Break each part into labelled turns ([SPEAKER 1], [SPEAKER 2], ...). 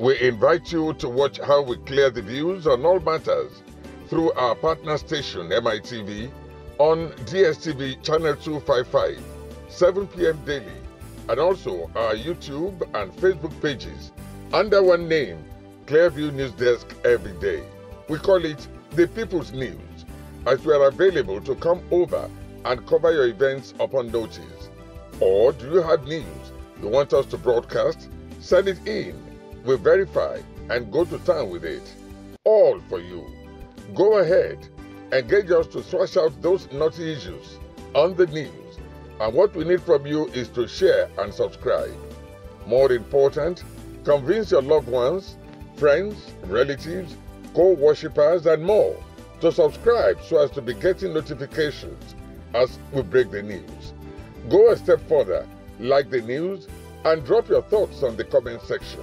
[SPEAKER 1] We invite you to watch how we clear the views on all matters through our partner station MITV on DSTV channel 255, 7 p.m. daily, and also our YouTube and Facebook pages under one name, Clearview News Desk every day. We call it the People's News, as we are available to come over and cover your events upon notice. Or do you have news you want us to broadcast? Send it in. We verify and go to town with it. All for you. Go ahead, engage us to thrash out those naughty issues on the news. And what we need from you is to share and subscribe. More important, convince your loved ones, friends, relatives, co-worshippers, and more to subscribe so as to be getting notifications as we break the news. Go a step further, like the news, and drop your thoughts on the comment section.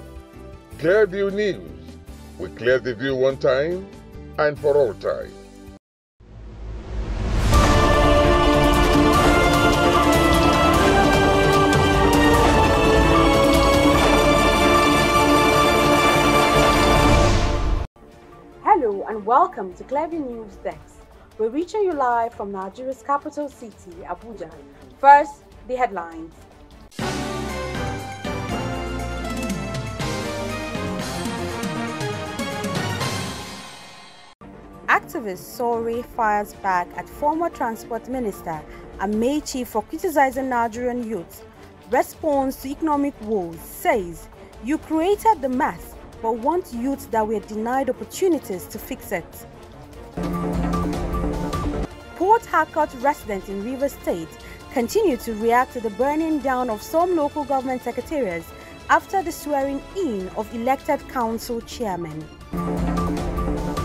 [SPEAKER 1] Clearview News. We clear the view one time and for all time.
[SPEAKER 2] Hello and welcome to Clearview News Desk. We're reaching you live from Nigeria's capital city, Abuja. First, the headlines. Activist Sowore fires back at former Transport Minister Ameachisowore for criticizing Nigerian youth. Response to economic woes says, "You created the mess, but want youths that were denied opportunities to fix it." Port Harcourt residents in Rivers State continue to react to the burning down of some local government secretariats after the swearing-in of elected council chairmen.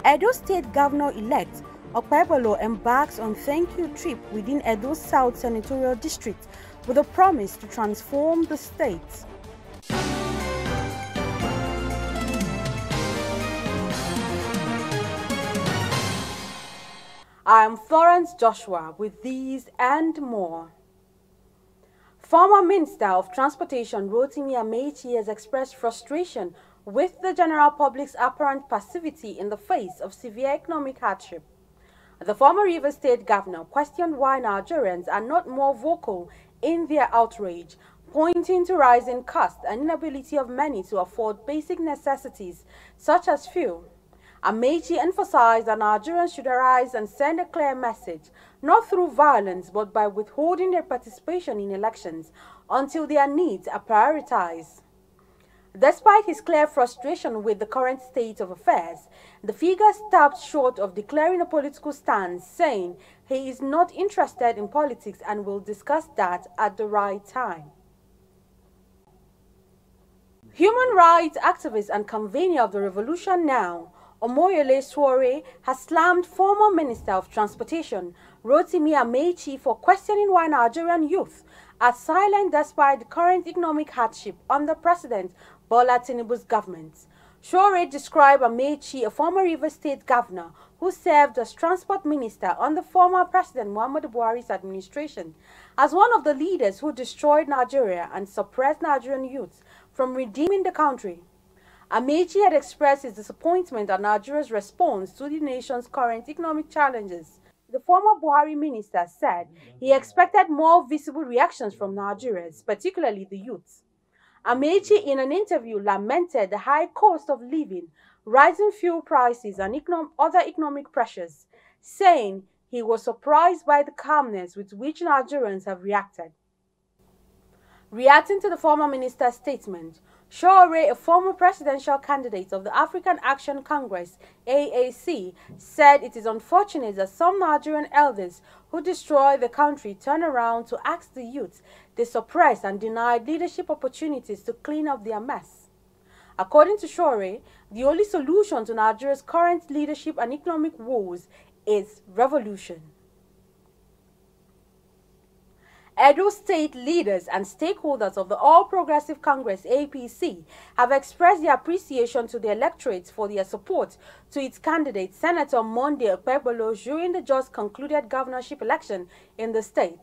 [SPEAKER 2] Edo State Governor-elect Okpebholo embarks on thank-you trip within Edo South Senatorial District with a promise to transform the state. I am Florence Joshua with these and more. Former Minister of Transportation Rotimi Ameachi has expressed frustration with the general public's apparent passivity in the face of severe economic hardship. The former Rivers State Governor questioned why Nigerians are not more vocal in their outrage, pointing to rising costs and inability of many to afford basic necessities such as fuel. Ameachi emphasized that Nigerians should arise and send a clear message, not through violence but by withholding their participation in elections until their needs are prioritized. Despite his clear frustration with the current state of affairs, the figure stopped short of declaring a political stance, saying he is not interested in politics and will discuss that at the right time. Human rights activist and convener of the Revolution Now, Ameachisowore, has slammed former Minister of Transportation Rotimi Ameachi for questioning why Nigerian youth are silent despite the current economic hardship under President Bola Tinubu's government. Sowore described Ameachi, a former Rivers State Governor who served as Transport Minister under former President Muhammadu Buhari's administration, as one of the leaders who destroyed Nigeria and suppressed Nigerian youths from redeeming the country. Ameachi had expressed his disappointment at Nigeria's response to the nation's current economic challenges. The former Buhari minister said he expected more visible reactions from Nigerians, particularly the youth. Ameachi, in an interview, lamented the high cost of living, rising fuel prices, and other economic pressures, saying he was surprised by the calmness with which Nigerians have reacted. Reacting to the former minister's statement, Sowore, a former presidential candidate of the African Action Congress (AAC), said it is unfortunate that some Nigerian elders who destroy the country turn around to ask the youth they suppress and denied leadership opportunities to clean up their mess. According to Sowore, the only solution to Nigeria's current leadership and economic woes is revolution. Edo State leaders and stakeholders of the All Progressive Congress (APC) have expressed their appreciation to the electorate for their support to its candidate, Senator Monday Okpebholo, during the just concluded governorship election in the state.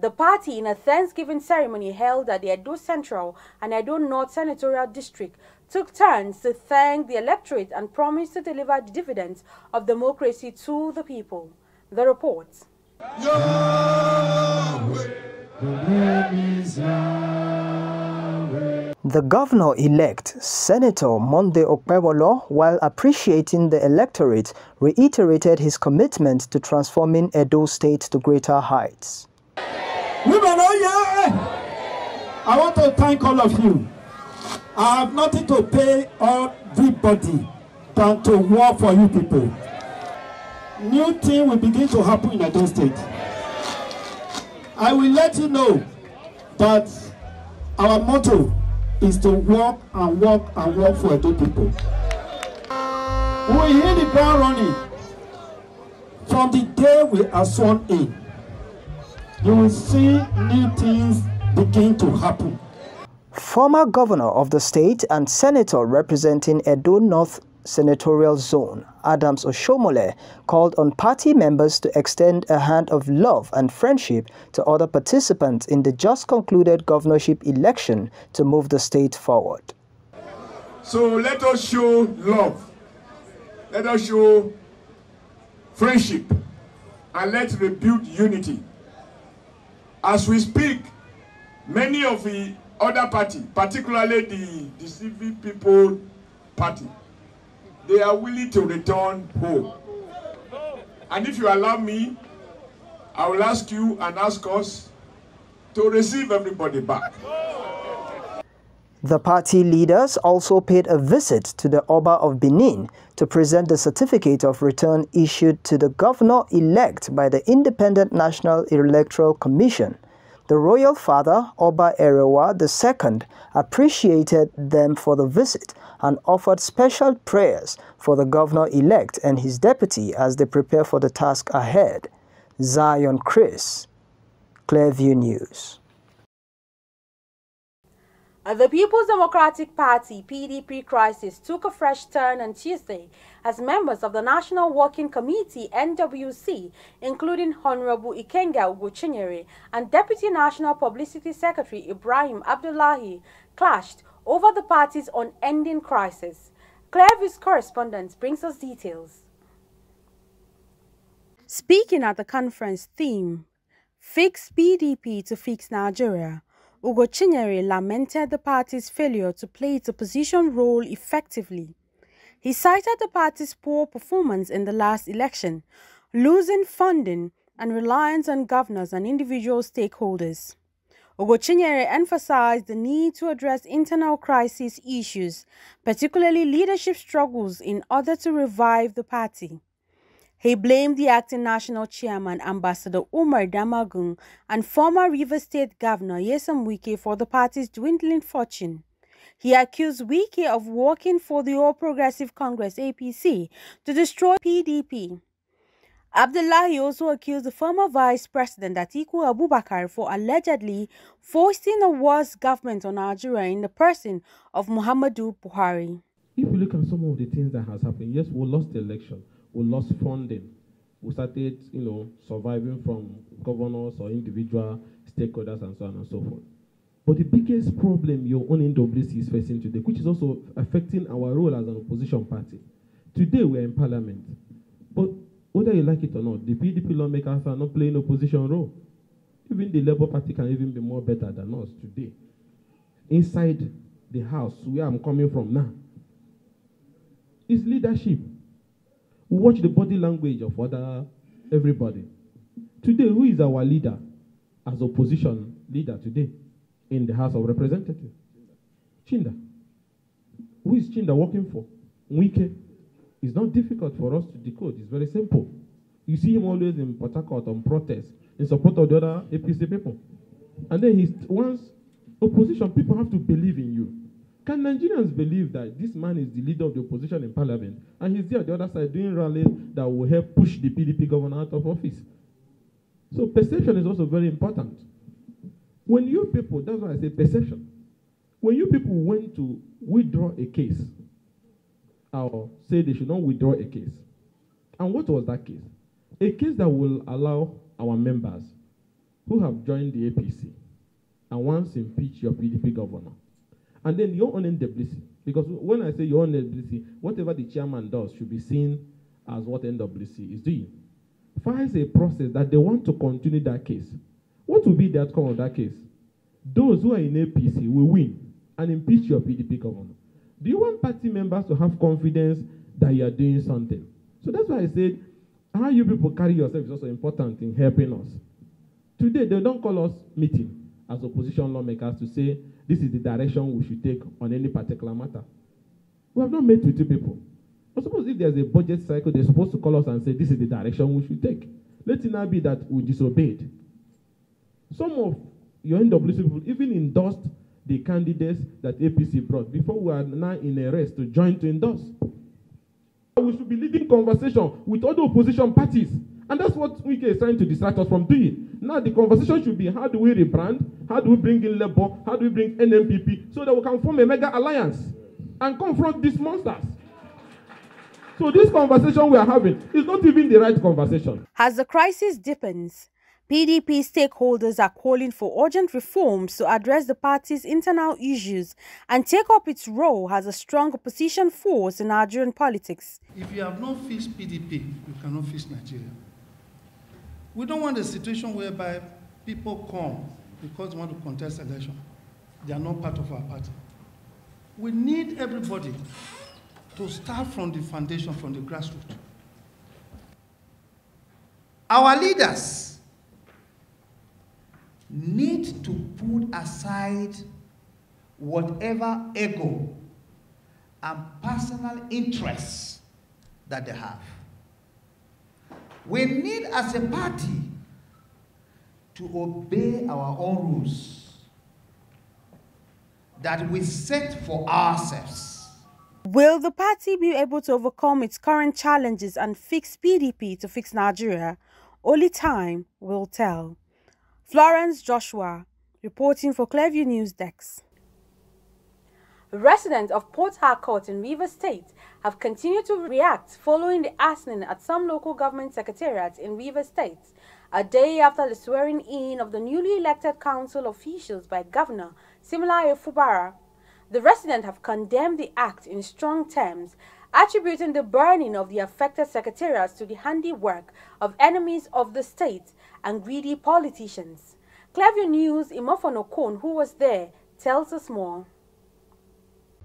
[SPEAKER 2] The party, in a Thanksgiving ceremony held at the Edo Central and Edo North Senatorial District, took turns to thank the electorate and promised to deliver the dividends of democracy to the people. The report.
[SPEAKER 3] The governor-elect, Senator Monday Okpebolo, while appreciating the electorate, reiterated his commitment to transforming Edo State to greater heights.
[SPEAKER 4] Women, oh yeah! I want to thank all of you. I have nothing to pay everybody than to work for you people. New thing will begin to happen in Edo State. I will let you know that our motto is to work and work and work for Edo people. We will hit the ground running from the day we are sworn in. You will see new things begin to happen.
[SPEAKER 3] Former governor of the state and senator representing Edo North Senatorial Zone, Adams Oshomole, called on party members to extend a hand of love and friendship to other participants in the just concluded governorship election to move the state forward.
[SPEAKER 5] So let us show love, let us show friendship, and let's rebuild unity. As we speak, many of the other parties, particularly the Civil People Party, they are willing to return home. And if you allow me, I will ask you and ask us to receive everybody back.
[SPEAKER 3] The party leaders also paid a visit to the Oba of Benin to present the certificate of return issued to the governor-elect by the Independent National Electoral Commission. The royal father, Oba Erewa II, appreciated them for the visit and offered special prayers for the governor-elect and his deputy as they prepare for the task ahead. Zion Chris, Clearview News.
[SPEAKER 2] The People's Democratic Party (PDP) crisis took a fresh turn on Tuesday as members of the National Working Committee (NWC), including Honorable Ikenga Ugochinyere and Deputy National Publicity Secretary Ibrahim Abdullahi, clashed over the party's unending crisis. Clearview's correspondent brings us details. Speaking at the conference theme, Fix PDP to Fix Nigeria, Ugochinyere lamented the party's failure to play its opposition role effectively. He cited the party's poor performance in the last election, losing funding and reliance on governors and individual stakeholders. Ugochinyere emphasized the need to address internal crisis issues, particularly leadership struggles, in order to revive the party. He blamed the acting national chairman, Ambassador Umar Damagun, and former Rivers State Governor Nyesom Wike for the party's dwindling fortune. He accused Wike of working for the All Progressive Congress (APC) to destroy PDP. Abdullahi also accused the former Vice President Atiku Abubakar for allegedly foisting a worse government on Nigeria in the person of Muhammadu Buhari.
[SPEAKER 6] If you look at some of the things that has happened, yes, we lost the election. We lost funding. We started, surviving from governors or individual stakeholders and so on and so forth. But the biggest problem your own NWC is facing today, which is also affecting our role as an opposition party. Today we are in parliament. But whether you like it or not, the PDP lawmakers are not playing opposition role. Even the Labour Party can even be more better than us today. Inside the house where I'm coming from now is leadership. We watch the body language of everybody. Today, who is our leader as opposition leader today in the House of Representatives? Chinda. Who is Chinda working for? Wike. It's not difficult for us to decode. It's very simple. You see him always in Port Harcourt on protest in support of the other APC people. And then once opposition, people have to believe in you. Can Nigerians believe that this man is the leader of the opposition in parliament and he's there at the other side doing rallies that will help push the PDP governor out of office? So perception is also very important. When you people, that's why I say perception. When you people went to withdraw a case, or say they should not withdraw a case, and what was that case? A case that will allow our members who have joined the APC and once impeach your PDP governor, and then your own NWC, because when I say your own NWC, whatever the chairman does should be seen as what NWC is doing, files a process that they want to continue that case. What will be the outcome of that case? Those who are in APC will win and impeach your PDP governor. Do you want party members to have confidence that you are doing something? So that's why I said, how you people carry yourself is also important in helping us. Today, they don't call us meeting as opposition lawmakers to say, this is the direction we should take on any particular matter. We have not met with you people. I suppose if there's a budget cycle, they're supposed to call us and say, this is the direction we should take. Let it not be that we disobeyed. Some of your NWC people even endorsed the candidates that APC brought before we are now in a race to join to endorse. We should be leading conversation with other opposition parties. And that's what Wike is trying to distract us from doing. Now the conversation should be, how do we rebrand? How do we bring in Labour? How do we bring NMPP? So that we can form a mega alliance and confront these monsters. So this conversation we are having is not even the right conversation.
[SPEAKER 2] As the crisis deepens, PDP stakeholders are calling for urgent reforms to address the party's internal issues and take up its role as a strong opposition force in Nigerian politics.
[SPEAKER 7] If you have not fixed PDP, you cannot fix Nigeria. We don't want a situation whereby people come because they want to contest election. They are not part of our party. We need everybody to start from the foundation, from the grassroots. Our leaders need to put aside whatever ego and personal interests that they have. We need, as a party, to obey our own rules that we set for ourselves.
[SPEAKER 2] Will the party be able to overcome its current challenges and fix PDP to fix Nigeria? Only time will tell. Florence Joshua, reporting for Clearview News Desk. Residents of Port Harcourt in Rivers State have continued to react following the arsoning at some local government secretariats in Rivers State, a day after the swearing-in of the newly elected council officials by Governor Siminalayi Fubara. The residents have condemned the act in strong terms, attributing the burning of the affected secretariats to the handiwork of enemies of the state and greedy politicians. Clearview News' Imofon Okon, who was there, tells us more.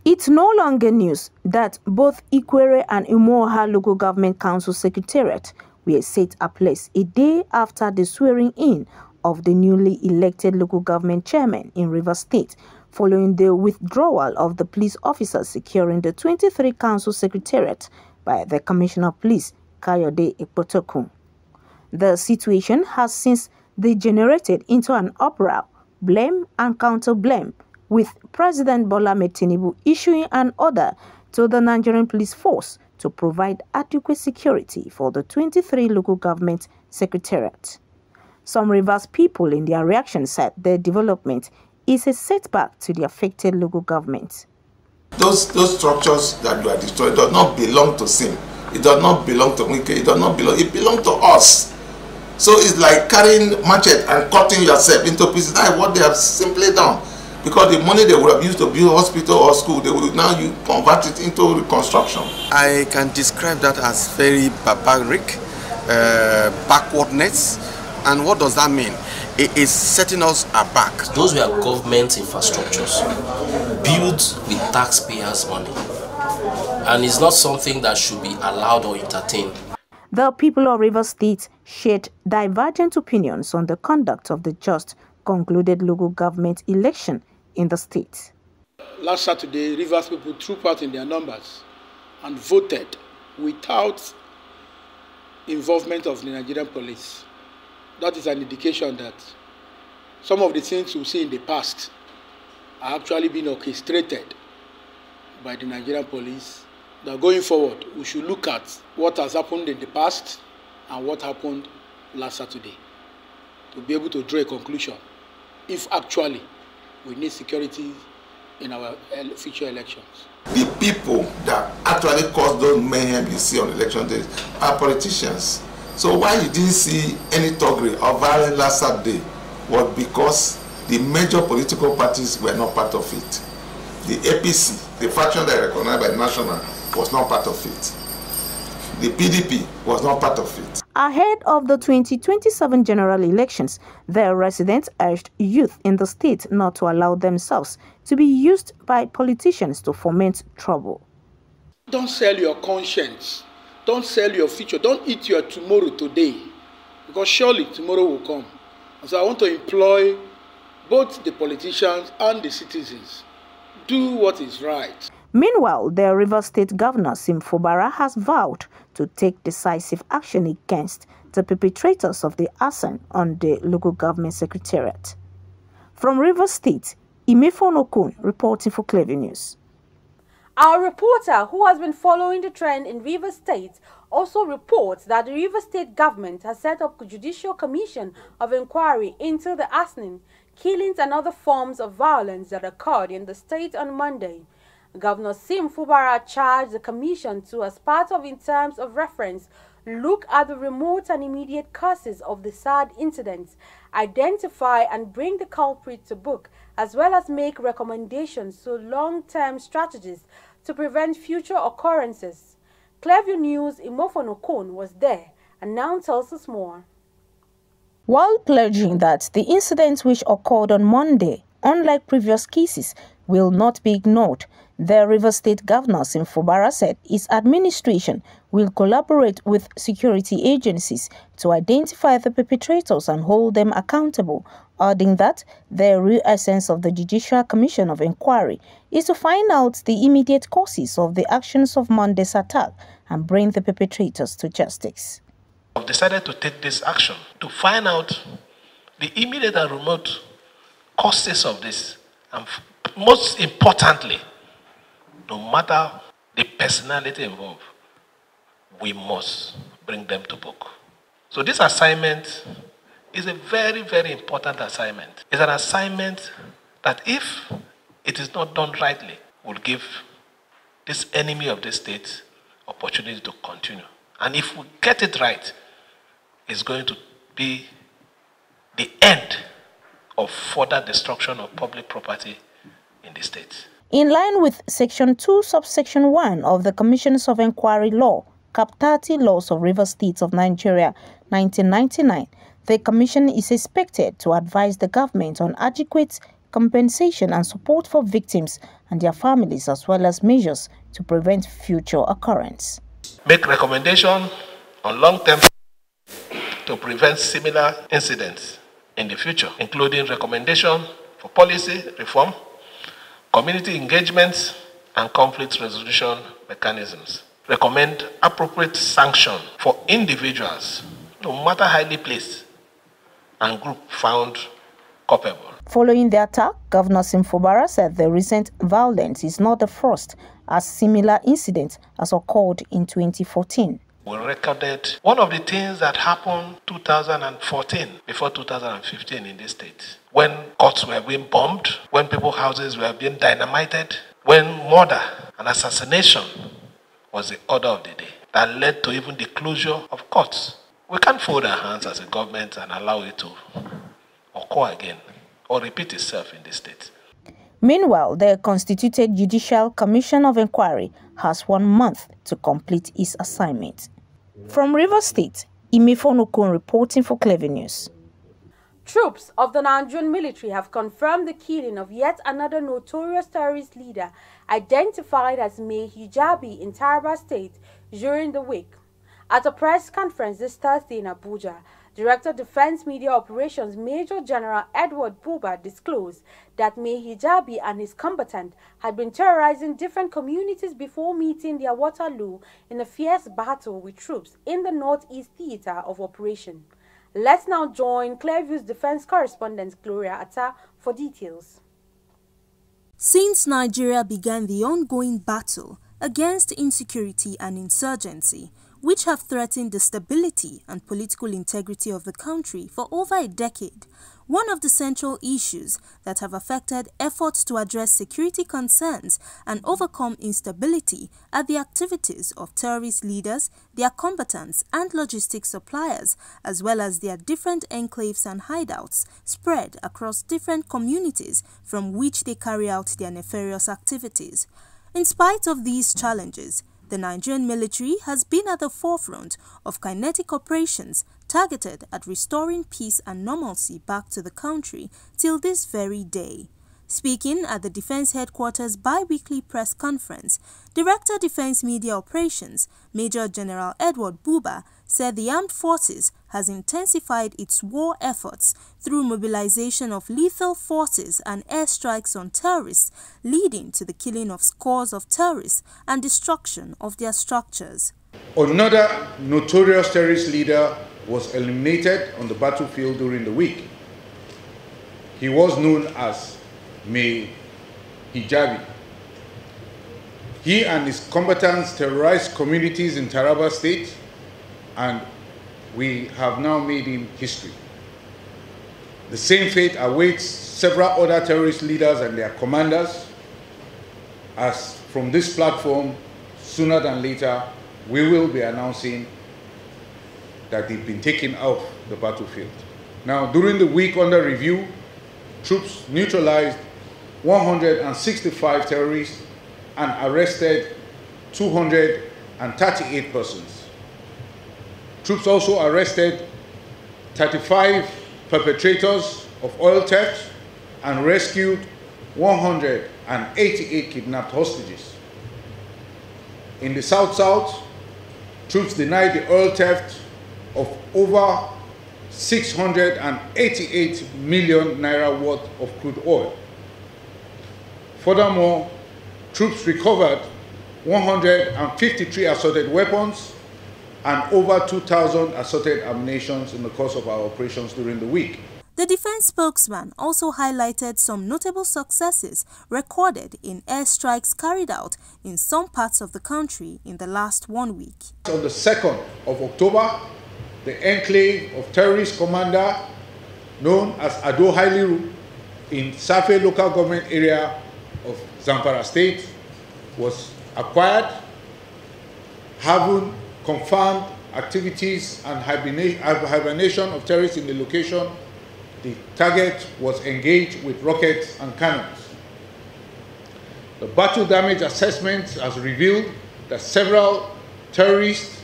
[SPEAKER 8] It's no longer news that both Ikwere and Umuoha local government council secretariat were set ablaze a day after the swearing-in of the newly elected local government chairman in Rivers State, following the withdrawal of the police officers securing the 23 council secretariat by the Commissioner of Police, Kayode Ekpotoku. The situation has since degenerated into an uproar, blame and counter-blame, with President Bola Ahmed Tinubu issuing an order to the Nigerian police force to provide adequate security for the 23 local government secretariat. Some Rivers people in their reaction said the development is a setback to the affected local government.
[SPEAKER 9] Those structures that you are destroying do not belong to Sim. It does not belong to Wike. It does not belong. It belongs to us. So it's like carrying machete and cutting yourself into pieces. That's what they have simply done. Because the money they would have used to build hospital or school, they will now convert it into reconstruction.
[SPEAKER 10] I can describe that as very barbaric, backwardness. And what does that mean? It is setting us aback.
[SPEAKER 11] Those were government infrastructures built with taxpayers' money. And it's not something that should be allowed or entertained.
[SPEAKER 8] The people of Rivers State shared divergent opinions on the conduct of the just concluded local government election in the state.
[SPEAKER 7] Last Saturday, Rivers people trooped out in their numbers and voted without involvement of the Nigerian police. That is an indication that some of the things we see in the past are actually being orchestrated by the Nigerian police. That going forward, we should look at what has happened in the past and what happened last Saturday to be able to draw a conclusion if actually we need security in our future elections.
[SPEAKER 9] The people that actually cause those mayhem you see on election days are politicians. So why you didn't see any thuggery or violence last Saturday was because the major political parties were not part of it. The APC, the faction that is recognized by National, was not part of it. The PDP was not part of it.
[SPEAKER 8] Ahead of the 2027 general elections, the residents urged youth in the state not to allow themselves to be used by politicians to foment trouble.
[SPEAKER 7] Don't sell your conscience. Don't sell your future. Don't eat your tomorrow today, because surely tomorrow will come. And so I want to employ both the politicians and the citizens. Do what is right.
[SPEAKER 8] Meanwhile, the Rivers State Governor Sim Fubara has vowed to take decisive action against the perpetrators of the arson on the local government secretariat. From Rivers State, Imefon Okun reporting for Clever News.
[SPEAKER 2] Our reporter, who has been following the trend in Rivers State, also reports that the Rivers State government has set up a judicial commission of inquiry into the arsoning, killings and other forms of violence that occurred in the state on Monday. Governor Sim Fubara charged the commission to, as part of in terms of reference, look at the remote and immediate causes of the sad incidents, identify and bring the culprit to book, as well as make recommendations to long-term strategies to prevent future occurrences. Clever News' Imofon Okon was there and now tells us more.
[SPEAKER 8] While pledging that the incidents which occurred on Monday, unlike previous cases, will not be ignored, the Rivers State Governor Sim Fubara said his administration will collaborate with security agencies to identify the perpetrators and hold them accountable, adding that the real essence of the Judicial Commission of Inquiry is to find out the immediate causes of the actions of Monday's attack and bring the perpetrators to justice.
[SPEAKER 12] I've decided to take this action to find out the immediate and remote causes of this, and most importantly, no matter the personality involved, we must bring them to book. So this assignment is a very, very important assignment. It's an assignment that, if it is not done rightly, will give this enemy of the state opportunity to continue. And if we get it right, it's going to be the end of further destruction of public property in the state.
[SPEAKER 8] In line with Section 2, Subsection 1 of the Commissions of Inquiry Law, Cap 30 Laws of Rivers States of Nigeria, 1999, the Commission is expected to advise the government on adequate compensation and support for victims and their families, as well as measures to prevent future occurrence.
[SPEAKER 12] Make recommendation on long-term to prevent similar incidents in the future, including recommendation for policy reform, community engagements, and conflict resolution mechanisms. Recommend appropriate sanction for individuals, no matter highly placed, and group found culpable.
[SPEAKER 8] Following the attack, Governor Sim Fubara said the recent violence is not the first, as similar incidents has occurred in 2014.
[SPEAKER 12] We recorded one of the things that happened 2014 before 2015 in this state, when courts were being bombed, when people's houses were being dynamited, when murder and assassination was the order of the day. That led to even the closure of courts. We can't fold our hands as a government and allow it to occur again or repeat itself in this state.
[SPEAKER 8] Meanwhile, the constituted Judicial Commission of Inquiry has 1 month to complete its assignment. From Rivers State, Imefon Okun reporting for Clever News.
[SPEAKER 2] Troops of the Nigerian military have confirmed the killing of yet another notorious terrorist leader identified as Ameachisowo in Taraba State during the week. At a press conference this Thursday in Abuja, Director of Defense Media Operations Major General Edward Buba disclosed that Ameachisowo and his combatant had been terrorizing different communities before meeting their Waterloo in a fierce battle with troops in the Northeast Theater of Operation. Let's now join Clearview's defense correspondent Gloria Atta for details.
[SPEAKER 13] Since Nigeria began the ongoing battle against insecurity and insurgency, which have threatened the stability and political integrity of the country for over a decade. One of the central issues that have affected efforts to address security concerns and overcome instability are the activities of terrorist leaders, their combatants and logistics suppliers, as well as their different enclaves and hideouts spread across different communities from which they carry out their nefarious activities. In spite of these challenges, the Nigerian military has been at the forefront of kinetic operations targeted at restoring peace and normalcy back to the country till this very day. Speaking at the Defense Headquarters bi-weekly press conference, Director Defense Media Operations, Major General Edward Buba, said the armed forces has intensified its war efforts through mobilization of lethal forces and airstrikes on terrorists, leading to the killing of scores of terrorists and destruction of their structures.
[SPEAKER 14] Another notorious terrorist leader was eliminated on the battlefield during the week. He was known as Ameachisowore. He and his combatants terrorized communities in Taraba State, and we have now made him history. The same fate awaits several other terrorist leaders and their commanders, as from this platform, sooner than later, we will be announcing that they've been taken off the battlefield. Now, during the week under review, troops neutralized 165 terrorists and arrested 238 persons. Troops also arrested 35 perpetrators of oil theft and rescued 188 kidnapped hostages. In the South-South, troops denied the oil theft of over 688 million naira worth of crude oil. Furthermore, troops recovered 153 assorted weapons and over 2,000 assorted ammunition in the course of our operations during the week.
[SPEAKER 13] The defense spokesman also highlighted some notable successes recorded in airstrikes carried out in some parts of the country in the last 1 week.
[SPEAKER 14] On the 2nd of October, the enclave of terrorist commander known as Ado Hailiru in Safe local government area of Zamfara State was acquired, having confirmed activities and hibernation of terrorists in the location. The target was engaged with rockets and cannons. The battle damage assessment has revealed that several terrorists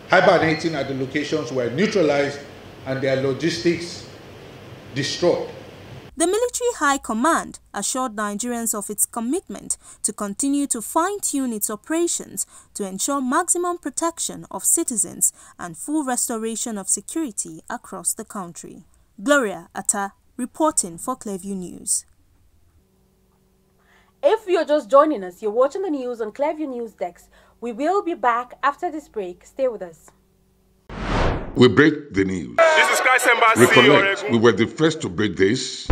[SPEAKER 14] hibernating at the locations were neutralized and their logistics destroyed.
[SPEAKER 13] The military high command assured Nigerians of its commitment to continue to fine-tune its operations to ensure maximum protection of citizens and full restoration of security across the country. Gloria Atta, reporting for Clearview News.
[SPEAKER 2] If you're just joining us, you're watching the news on Clearview News Desk. We will be back after this break. Stay with us.
[SPEAKER 1] We break the news.
[SPEAKER 15] This is Christ Embassy.
[SPEAKER 1] Recollect, we were the first to break this.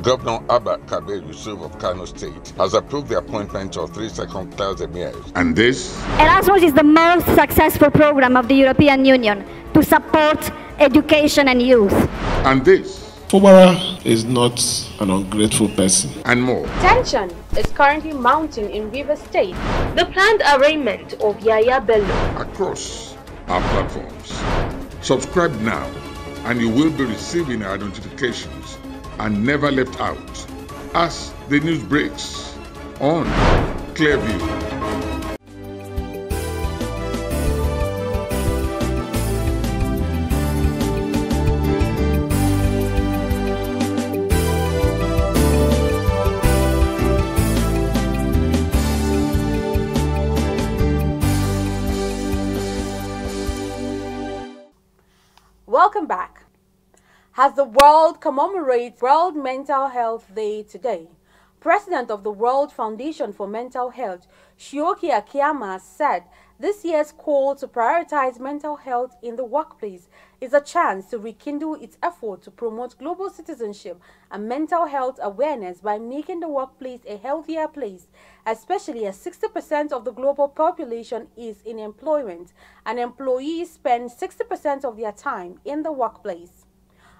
[SPEAKER 1] Governor Abba Kabir Yusuf of Kano State has approved the appointment of 3 second-class emirs. And this?
[SPEAKER 16] Erasmus is the most successful program of the European Union to support education and youth.
[SPEAKER 1] And this?
[SPEAKER 17] Sowore is not an ungrateful person.
[SPEAKER 1] And more.
[SPEAKER 2] Tension is currently mounting in Rivers State.
[SPEAKER 18] The planned arraignment of Yaya Bello.
[SPEAKER 1] Across our platforms. Subscribe now and you will be receiving our notifications and never left out as the news breaks on Clearview.
[SPEAKER 2] Welcome back. As the world commemorates World Mental Health Day today, president of the World Foundation for Mental Health, Shioki Akiyama, said this year's call to prioritize mental health in the workplace is a chance to rekindle its effort to promote global citizenship and mental health awareness by making the workplace a healthier place, especially as 60% of the global population is in employment and employees spend 60% of their time in the workplace.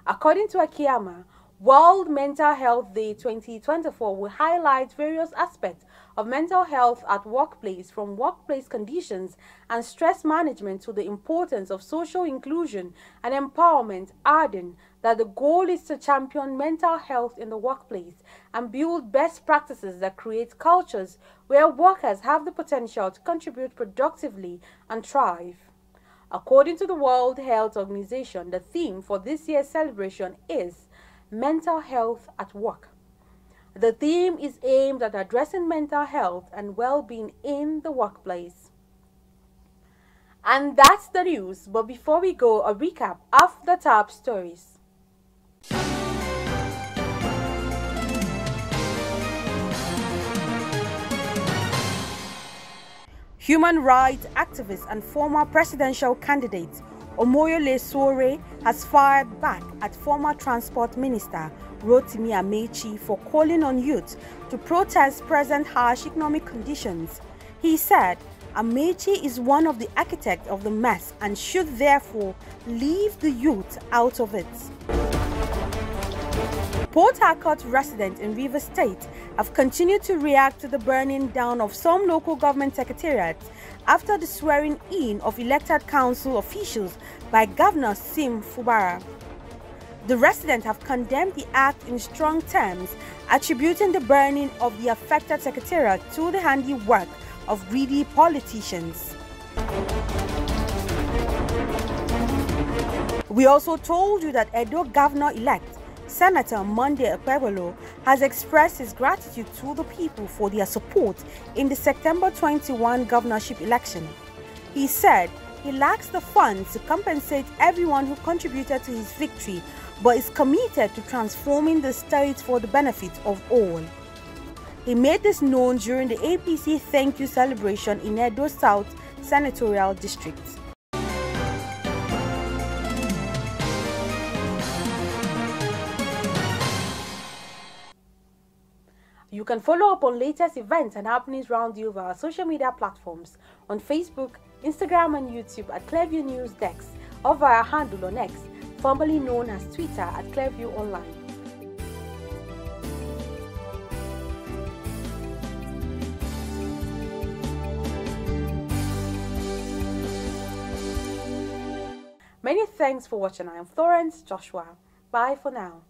[SPEAKER 2] According to Akiyama, World Mental Health Day 2024 will highlight various aspects of mental health at workplace, from workplace conditions and stress management to the importance of social inclusion and empowerment, adding that the goal is to champion mental health in the workplace and build best practices that create cultures where workers have the potential to contribute productively and thrive. According to the World Health Organization, the theme for this year's celebration is Mental Health at Work. The theme is aimed at addressing mental health and well-being in the workplace. And that's the news, but before we go, a recap of the top stories. Human rights activist and former presidential candidate Omoyole Sowore has fired back at former Transport Minister Rotimi Ameachi for calling on youth to protest present harsh economic conditions. He said Ameachi is one of the architects of the mess and should therefore leave the youth out of it. Port Harcourt residents in Rivers State have continued to react to the burning down of some local government secretariats after the swearing-in of elected council officials by Governor Sim Fubara. The residents have condemned the act in strong terms, attributing the burning of the affected secretariat to the handiwork of greedy politicians. We also told you that Edo Governor-elect Senator Monday Ekpebolo has expressed his gratitude to the people for their support in the September 21 governorship election. He said he lacks the funds to compensate everyone who contributed to his victory, but is committed to transforming the state for the benefit of all. He made this known during the APC Thank You celebration in Edo South Senatorial District. You can follow up on latest events and happenings around you via our social media platforms on Facebook, Instagram and YouTube at Clearview News Dex, or via our handle on X, formerly known as Twitter at Clearview Online. Many thanks for watching. I am Florence Joshua. Bye for now.